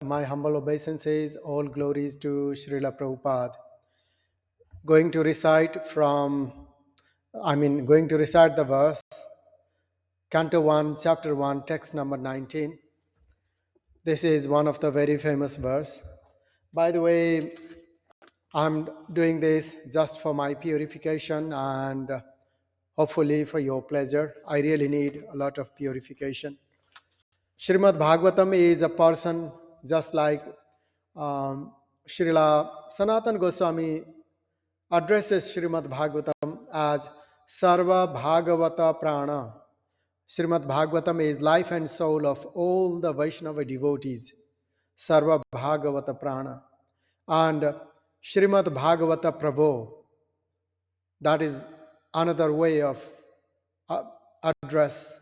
my humble obeisances, all glories to Srila Prabhupada. Going to recite the verse, Canto 1, Chapter 1, text number 19. This is one of the very famous verse. By the way, I'm doing this just for my purification and hopefully for your pleasure. I really need a lot of purification. Srimad Bhagavatam is a person just like Srila Sanatan Goswami addresses Srimad Bhagavatam as Sarva Bhagavata Prana. Srimad Bhagavatam is life and soul of all the Vaishnava devotees. Sarva Bhagavata Prana. And Srimad Bhagavata Prabhu, that is another way of address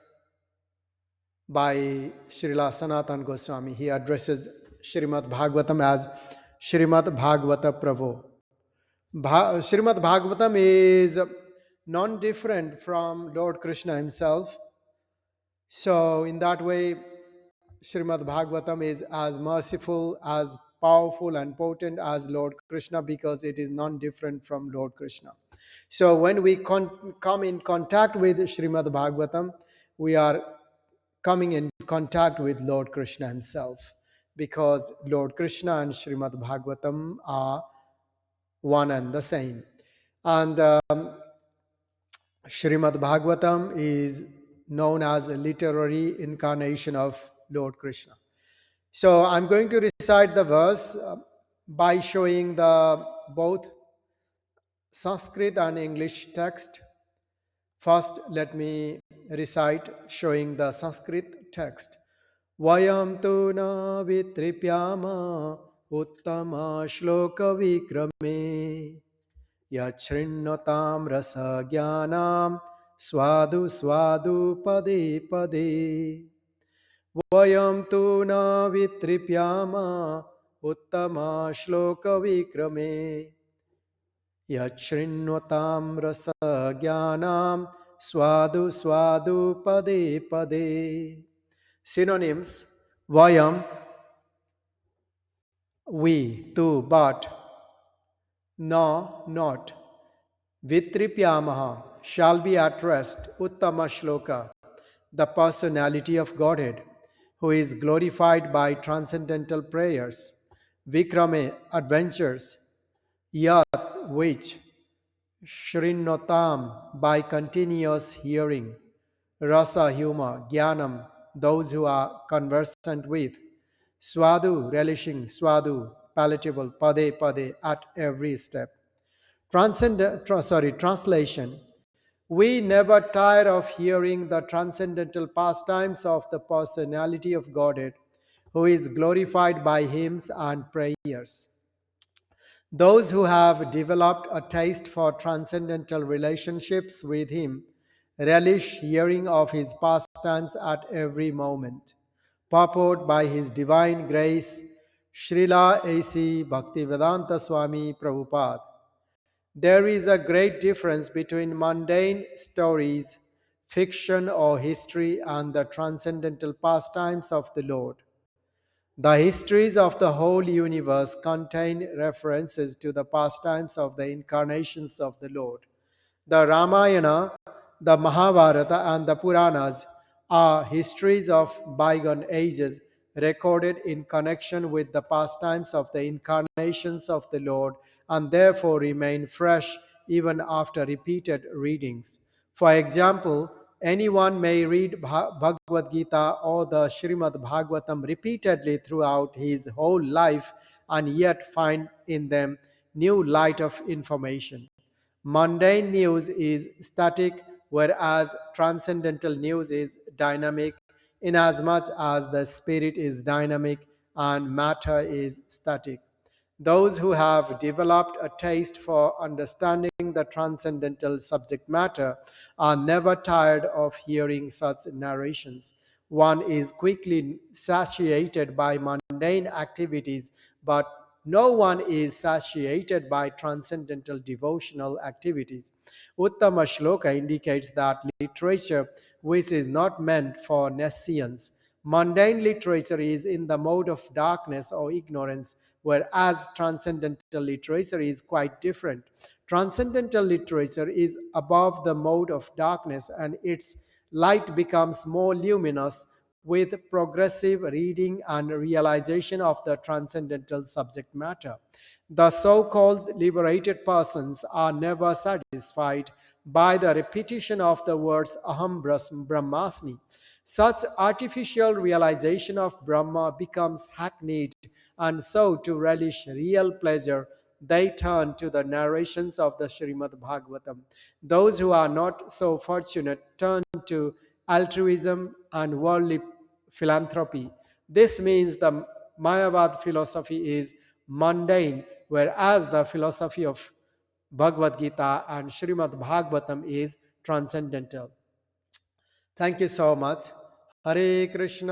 by Srila Sanatan Goswami. He addresses Srimad Bhagavatam as Srimad Bhagavata Prabhu. Srimad Bhagavatam is non-different from Lord Krishna himself. So in that way, Srimad Bhagavatam is as merciful, as powerful and potent as Lord Krishna because it is non-different from Lord Krishna. So when we come in contact with Srimad Bhagavatam, we are coming in contact with Lord Krishna himself because Lord Krishna and Srimad Bhagavatam are one and the same. And Srimad Bhagavatam is known as a literary incarnation of Lord Krishna. So I'm going to recite the verse by showing the both Sanskrit and English text. First, let me recite showing the Sanskrit text. Vayam tu na vitripyama uttama shloka vikrame yachrinnatam rasa jnanam swadu swadu pade pade. Vayam tu na vitripyama uttama shloka vikrame yachrinnatam rasa jnanam swadu swadu pade pade. Synonyms: Vayam, we, tu, but; no, not; Vitripyamaha, shall be at rest; Uttama Shloka, the personality of Godhead, who is glorified by transcendental prayers; Vikrame, adventures; Yat, which; Shrinnotam, by continuous hearing; Rasa, humor; Jnanam, those who are conversant with; Swadu, relishing; Swadu, palatable; Pade, pade, at every step. Translation. We never tire of hearing the transcendental pastimes of the personality of Godhead, who is glorified by hymns and prayers. Those who have developed a taste for transcendental relationships with him relish hearing of his pastimes at every moment. Purport by His Divine Grace, Srila A.C. Bhaktivedanta Swami Prabhupada. There is a great difference between mundane stories, fiction or history, and the transcendental pastimes of the Lord. The histories of the whole universe contain references to the pastimes of the incarnations of the Lord. The Ramayana, the Mahabharata, and the Puranas are histories of bygone ages recorded in connection with the pastimes of the incarnations of the Lord and therefore remain fresh even after repeated readings. For example, anyone may read Bhagavad Gita or the Srimad Bhagavatam repeatedly throughout his whole life and yet find in them new light of information. Mundane news is static, whereas transcendental news is dynamic, inasmuch as the spirit is dynamic and matter is static. Those who have developed a taste for understanding the transcendental subject matter are never tired of hearing such narrations. One is quickly satiated by mundane activities, but no one is satiated by transcendental devotional activities. Uttama Shloka indicates that literature which is not meant for nescience Mundane literature is in the mode of darkness or ignorance, whereas transcendental literature is quite different. Transcendental literature is above the mode of darkness, and its light becomes more luminous with progressive reading and realization of the transcendental subject matter. The so called liberated persons are never satisfied by the repetition of the words Aham Brahmasmi. Such artificial realization of Brahma becomes hackneyed, and so to relish real pleasure, they turn to the narrations of the Srimad Bhagavatam. Those who are not so fortunate turn to altruism and worldly philanthropy. This means the Mayavad philosophy is mundane, whereas the philosophy of Bhagavad Gita and Srimad Bhagavatam is transcendental. Thank you so much. Hare Krishna.